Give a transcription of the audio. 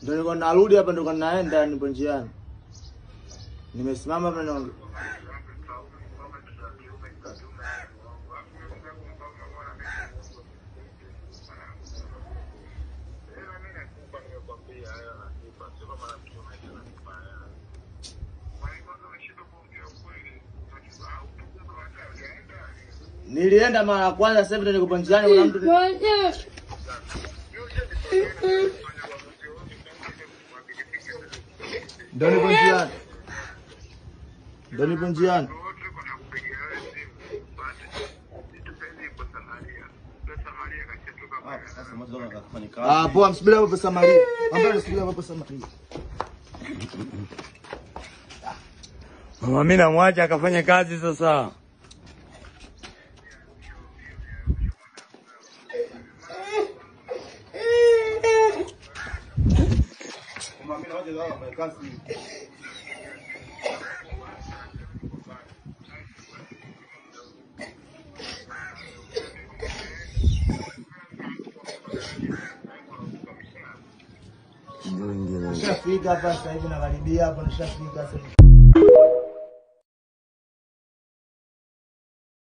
Ndio niko narudi hapa, ndio naenda, nipo njiani. Nimesimama hapa na nilienda mara kwanza, sasa hivi niko njiani, kuna mtu ndio nipo njiani. Ndio nipo njiani. Poa, msubiri hapo pesa Maria. Ambao msubiri hapo pesa Maria. Mama mimi namwacha akafanya kazi sasa. Mama mimi nawaje leo afanye kazi. Nishafika hapa sasa hivi, nakaribia hapo, nishafika sasa.